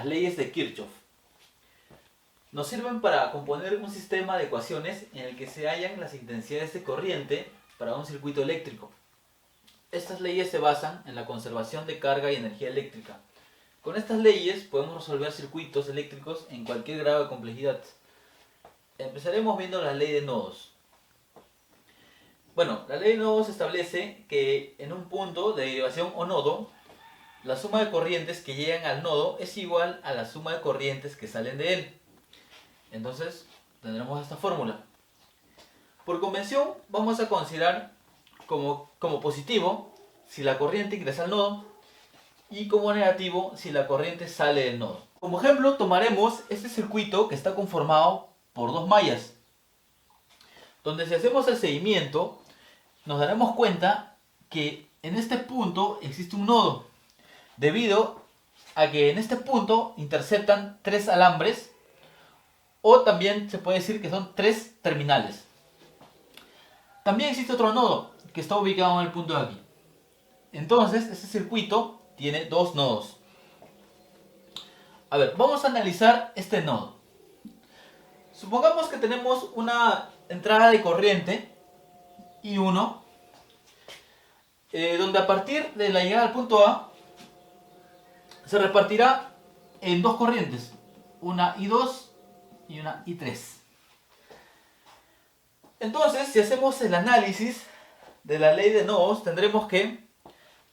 Las leyes de Kirchhoff nos sirven para componer un sistema de ecuaciones en el que se hallan las intensidades de corriente para un circuito eléctrico. Estas leyes se basan en la conservación de carga y energía eléctrica. Con estas leyes podemos resolver circuitos eléctricos en cualquier grado de complejidad. Empezaremos viendo la ley de nodos. Bueno, la ley de nodos establece que en un punto de derivación o nodo, la suma de corrientes que llegan al nodo es igual a la suma de corrientes que salen de él. Entonces, tendremos esta fórmula. Por convención, vamos a considerar como positivo si la corriente ingresa al nodo y como negativo si la corriente sale del nodo. Como ejemplo, tomaremos este circuito que está conformado por dos mallas, donde si hacemos el seguimiento, nos daremos cuenta que en este punto existe un nodo, debido a que en este punto interceptan tres alambres, o también se puede decir que son tres terminales. También existe otro nodo que está ubicado en el punto de aquí. Entonces, este circuito tiene dos nodos. A ver, vamos a analizar este nodo. Supongamos que tenemos una entrada de corriente I1, donde a partir de la llegada al punto A se repartirá en dos corrientes, una I2 y una I3. Entonces, si hacemos el análisis de la ley de nodos, tendremos que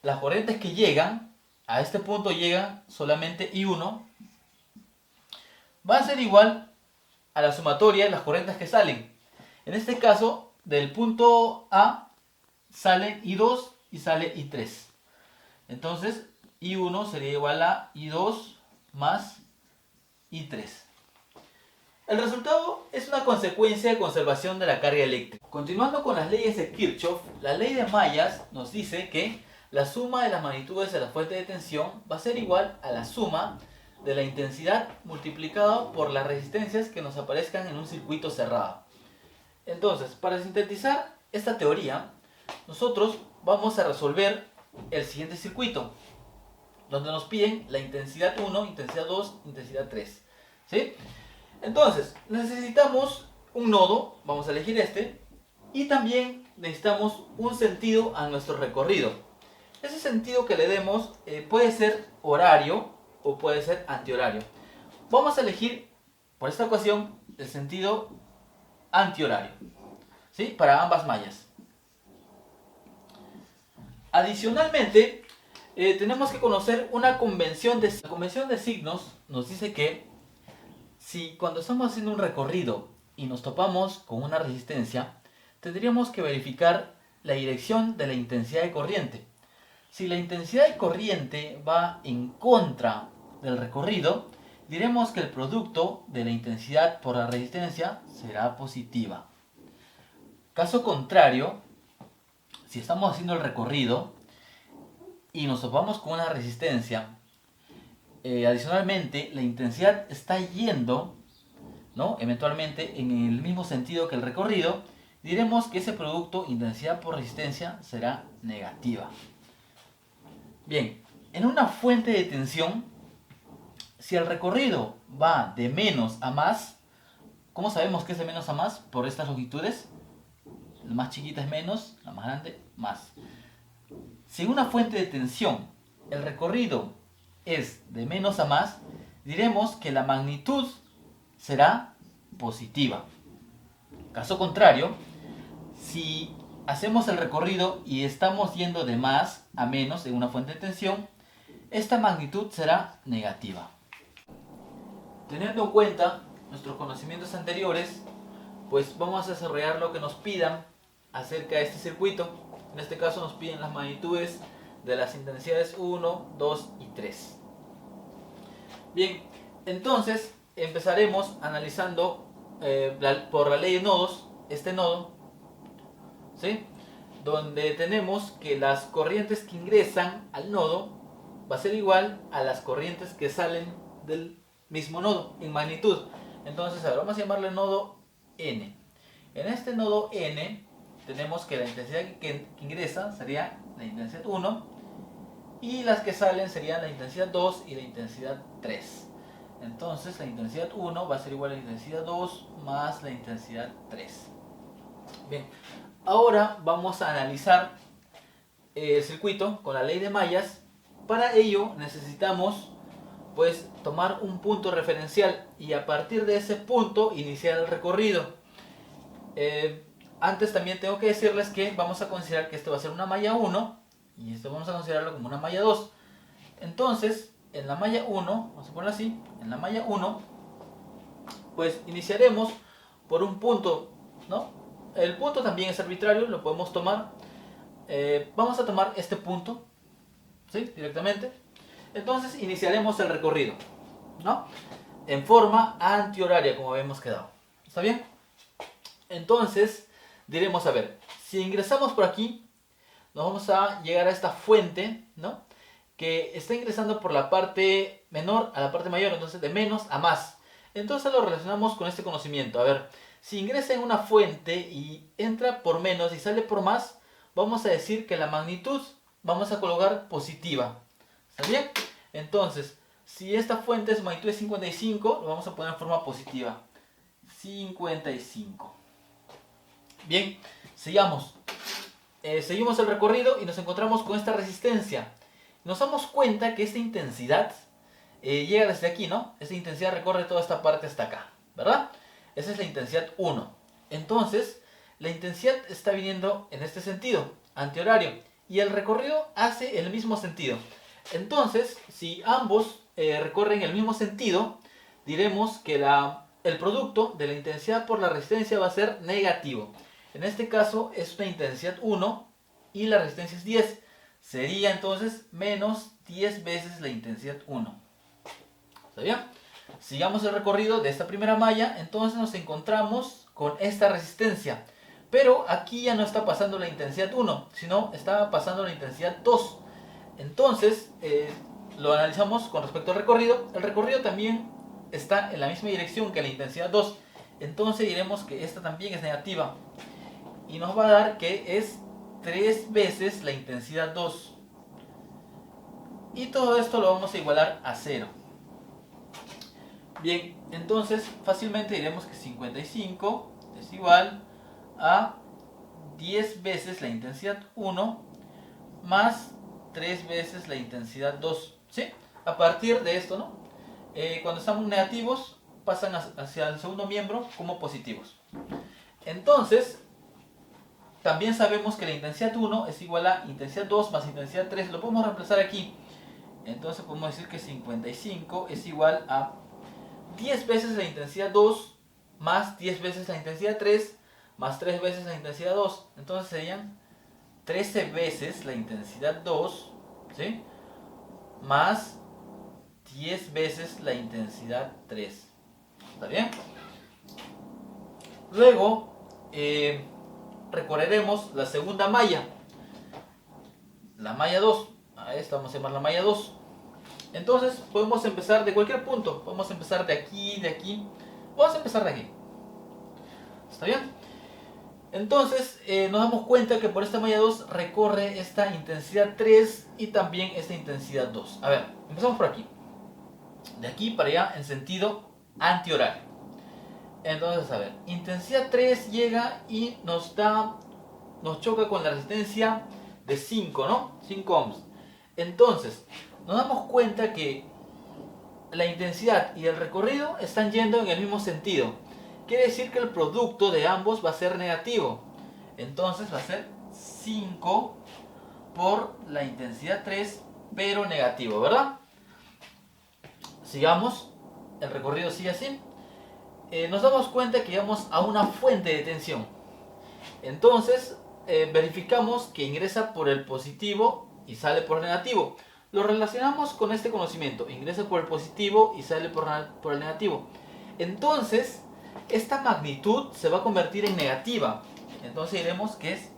las corrientes que llegan a este punto llegan solamente I1, va a ser igual a la sumatoria de las corrientes que salen. En este caso, del punto A sale I2 y sale I3. Entonces, I1 sería igual a I2 más I3. El resultado es una consecuencia de conservación de la carga eléctrica. Continuando con las leyes de Kirchhoff, la ley de mallas nos dice que la suma de las magnitudes de la fuente de tensión va a ser igual a la suma de la intensidad multiplicado por las resistencias que nos aparezcan en un circuito cerrado. Entonces, para sintetizar esta teoría, nosotros vamos a resolver el siguiente circuito, donde nos piden la intensidad 1, intensidad 2, intensidad 3. ¿Sí? Entonces, necesitamos un nodo, vamos a elegir este, y también necesitamos un sentido a nuestro recorrido. Ese sentido que le demos puede ser horario o puede ser antihorario. Vamos a elegir, por esta ocasión, el sentido antihorario, ¿sí? Para ambas mallas. Adicionalmente, tenemos que conocer una convención de signos. La convención de signos nos dice que si cuando estamos haciendo un recorrido y nos topamos con una resistencia, tendríamos que verificar la dirección de la intensidad de corriente. Si la intensidad de corriente va en contra del recorrido, diremos que el producto de la intensidad por la resistencia será positiva. Caso contrario, si estamos haciendo el recorrido y nos topamos con una resistencia, adicionalmente la intensidad está yendo, ¿no?, eventualmente en el mismo sentido que el recorrido, diremos que ese producto, intensidad por resistencia, será negativa. Bien, en una fuente de tensión, si el recorrido va de menos a más, ¿cómo sabemos que es de menos a más? Por estas longitudes. La más chiquita es menos, la más grande más. Si en una fuente de tensión el recorrido es de menos a más, diremos que la magnitud será positiva. Caso contrario, si hacemos el recorrido y estamos yendo de más a menos en una fuente de tensión, esta magnitud será negativa. Teniendo en cuenta nuestros conocimientos anteriores, pues vamos a desarrollar lo que nos pidan acerca de este circuito. En este caso nos piden las magnitudes de las intensidades 1, 2 y 3. Bien, entonces empezaremos analizando por la ley de nodos, este nodo, ¿sí?, donde tenemos que las corrientes que ingresan al nodo va a ser igual a las corrientes que salen del mismo nodo en magnitud. Entonces, a ver, vamos a llamarle nodo N. En este nodo N tenemos que la intensidad que ingresa sería la intensidad 1 y las que salen serían la intensidad 2 y la intensidad 3. Entonces la intensidad 1 va a ser igual a la intensidad 2 más la intensidad 3. Bien, ahora vamos a analizar el circuito con la ley de mallas. Para ello necesitamos pues tomar un punto referencial y a partir de ese punto iniciar el recorrido. Antes también tengo que decirles que vamos a considerar que esto va a ser una malla 1 y esto vamos a considerarlo como una malla 2. Entonces, en la malla 1, vamos a ponerlo así, en la malla 1, pues iniciaremos por un punto, ¿no? El punto también es arbitrario, lo podemos tomar. Vamos a tomar este punto, ¿sí? Directamente. Entonces iniciaremos el recorrido, ¿no? En forma antihoraria, como habíamos quedado. ¿Está bien? Entonces, diremos, a ver, si ingresamos por aquí, nos vamos a llegar a esta fuente, ¿no? Que está ingresando por la parte menor a la parte mayor, entonces de menos a más. Entonces lo relacionamos con este conocimiento. A ver, si ingresa en una fuente y entra por menos y sale por más, vamos a decir que la magnitud vamos a colocar positiva. ¿Está bien? Entonces, si esta fuente es magnitud de 55, lo vamos a poner en forma positiva. 55. Bien, sigamos. Seguimos el recorrido y nos encontramos con esta resistencia. Nos damos cuenta que esta intensidad llega desde aquí, ¿no? Esta intensidad recorre toda esta parte hasta acá, ¿verdad? Esa es la intensidad 1. Entonces, la intensidad está viniendo en este sentido, antihorario, y el recorrido hace el mismo sentido. Entonces, si ambos recorren el mismo sentido, diremos que el producto de la intensidad por la resistencia va a ser negativo. En este caso es una intensidad 1 y la resistencia es 10. Sería entonces menos 10 veces la intensidad 1. ¿Está bien? Sigamos el recorrido de esta primera malla, entonces nos encontramos con esta resistencia. Pero aquí ya no está pasando la intensidad 1, sino está pasando la intensidad 2. Entonces, lo analizamos con respecto al recorrido. El recorrido también está en la misma dirección que la intensidad 2. Entonces diremos que esta también es negativa. Y nos va a dar que es 3 veces la intensidad 2. Y todo esto lo vamos a igualar a 0. Bien, entonces fácilmente diremos que 55 es igual a 10 veces la intensidad 1 más 3 veces la intensidad 2. ¿Sí? A partir de esto, ¿no? Cuando estamos negativos, pasan hacia el segundo miembro como positivos. Entonces, también sabemos que la intensidad 1 es igual a intensidad 2 más intensidad 3. Lo podemos reemplazar aquí. Entonces podemos decir que 55 es igual a 10 veces la intensidad 2 más 10 veces la intensidad 3 más 3 veces la intensidad 2. Entonces serían 13 veces la intensidad 2, ¿sí? Más 10 veces la intensidad 3. ¿Está bien? Luego recorreremos la segunda malla, la malla 2. A esta vamos a llamar la malla 2. Entonces podemos empezar de cualquier punto. Podemos empezar de aquí, de aquí. Vamos a empezar de aquí. ¿Está bien? Entonces nos damos cuenta que por esta malla 2 recorre esta intensidad 3 y también esta intensidad 2. A ver, empezamos por aquí. De aquí para allá en sentido antihorario. Entonces, a ver, intensidad 3 llega y nos choca con la resistencia de 5, ¿no? 5 ohms. Entonces, nos damos cuenta que la intensidad y el recorrido están yendo en el mismo sentido. Quiere decir que el producto de ambos va a ser negativo. Entonces va a ser 5 por la intensidad 3, pero negativo, ¿verdad? Sigamos, el recorrido sigue así. Nos damos cuenta que llegamos a una fuente de tensión. Entonces verificamos que ingresa por el positivo y sale por el negativo. Lo relacionamos con este conocimiento. Ingresa por el positivo y sale por el negativo. Entonces, esta magnitud se va a convertir en negativa. Entonces diremos que es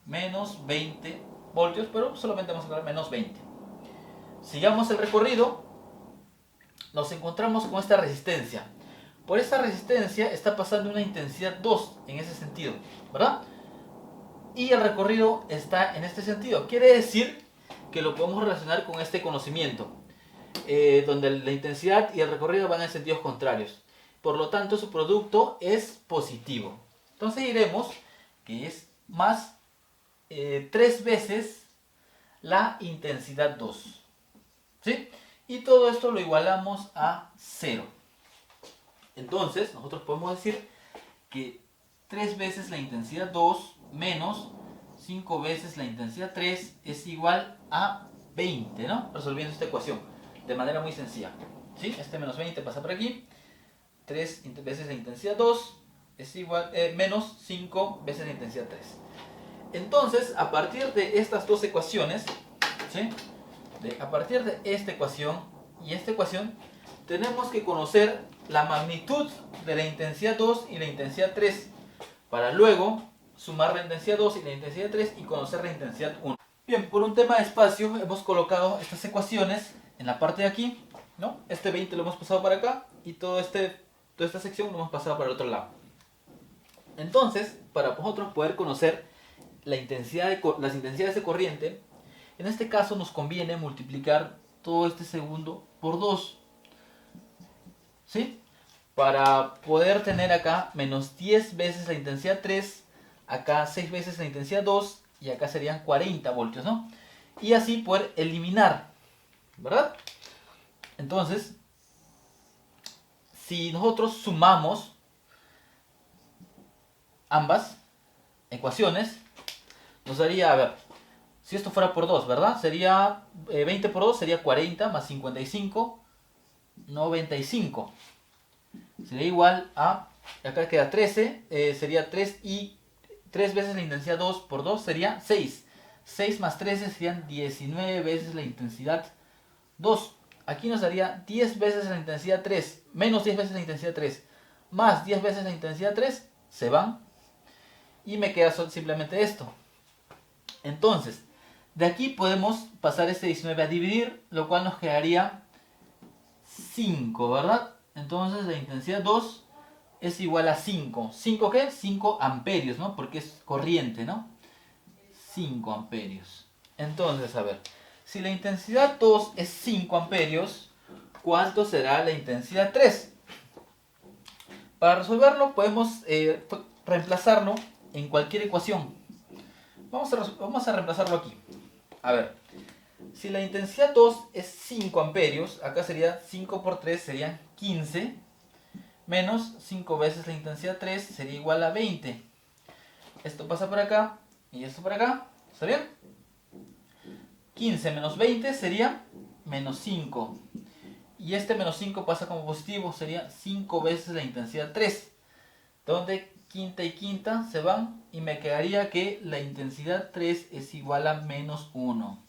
menos 20 voltios, pero solamente vamos a dar menos 20. Sigamos el recorrido. Nos encontramos con esta resistencia. Por esta resistencia está pasando una intensidad 2 en ese sentido, ¿verdad? Y el recorrido está en este sentido. Quiere decir que lo podemos relacionar con este conocimiento. donde la intensidad y el recorrido van en sentidos contrarios. Por lo tanto, su producto es positivo. Entonces diremos que es más 3 veces la intensidad 2. ¿Sí? Y todo esto lo igualamos a 0. Entonces, nosotros podemos decir que 3 veces la intensidad 2 menos 5 veces la intensidad 3 es igual a 20, ¿no? Resolviendo esta ecuación de manera muy sencilla. ¿Sí? Este menos 20 pasa por aquí. 3 veces la intensidad 2 es igual, menos 5 veces la intensidad 3. Entonces, a partir de estas dos ecuaciones, ¿sí? A partir de esta ecuación y esta ecuación, tenemos que conocer la magnitud de la intensidad 2 y la intensidad 3 para luego sumar la intensidad 2 y la intensidad 3 y conocer la intensidad 1. Bien, por un tema de espacio hemos colocado estas ecuaciones en la parte de aquí, ¿no? Este 20 lo hemos pasado para acá y toda esta sección lo hemos pasado para el otro lado. Entonces, para nosotros poder conocer las intensidades de corriente, en este caso nos conviene multiplicar todo este segundo por 2. ¿Sí? Para poder tener acá menos 10 veces la intensidad 3, acá 6 veces la intensidad 2 y acá serían 40 voltios, ¿no? Y así poder eliminar, ¿verdad? Entonces, si nosotros sumamos ambas ecuaciones, nos daría, a ver, si esto fuera por 2, ¿verdad? Sería 20 por 2 sería 40 más 55, 95. Sería igual a, acá queda 13, sería 3 y 3 veces la intensidad 2 por 2 sería 6. 6 más 13 serían 19 veces la intensidad 2. Aquí nos daría 10 veces la intensidad 3, menos 10 veces la intensidad 3, más 10 veces la intensidad 3, se van. Y me queda simplemente esto. Entonces, de aquí podemos pasar este 19 a dividir, lo cual nos quedaría 5, ¿verdad? Entonces la intensidad 2 es igual a 5. ¿5 qué? 5 amperios, ¿no? Porque es corriente, ¿no? 5 amperios. Entonces, a ver, si la intensidad 2 es 5 amperios, ¿cuánto será la intensidad 3? Para resolverlo podemos reemplazarlo en cualquier ecuación. Vamos a reemplazarlo aquí. A ver, si la intensidad 2 es 5 amperios, acá sería 5 por 3 serían 15, menos 5 veces la intensidad 3 sería igual a 20. Esto pasa por acá y esto por acá, ¿está bien? 15 menos 20 sería menos 5. Y este menos 5 pasa como positivo, sería 5 veces la intensidad 3. Donde quinta y quinta se van y me quedaría que la intensidad 3 es igual a menos 1.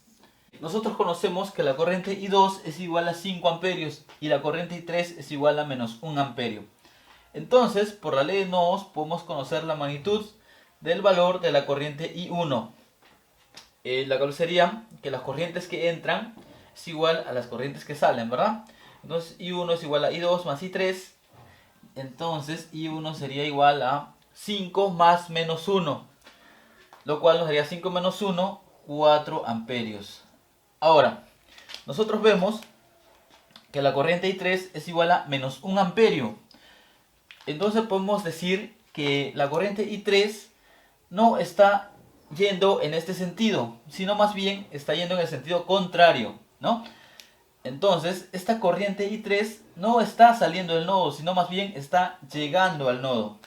Nosotros conocemos que la corriente I2 es igual a 5 amperios y la corriente I3 es igual a menos 1 amperio. Entonces, por la ley de nodos, podemos conocer la magnitud del valor de la corriente I1. La cual sería que las corrientes que entran es igual a las corrientes que salen, ¿verdad? Entonces, I1 es igual a I2 más I3. Entonces, I1 sería igual a 5 más menos 1. Lo cual nos daría 5 menos 1, 4 amperios. Ahora, nosotros vemos que la corriente I3 es igual a menos 1 amperio. Entonces podemos decir que la corriente I3 no está yendo en este sentido, sino más bien está yendo en el sentido contrario, ¿no? Entonces, esta corriente I3 no está saliendo del nodo, sino más bien está llegando al nodo.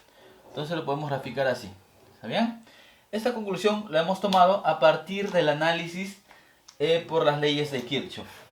Entonces lo podemos graficar así, ¿está bien? Esta conclusión la hemos tomado a partir del análisis por las leyes de Kirchhoff.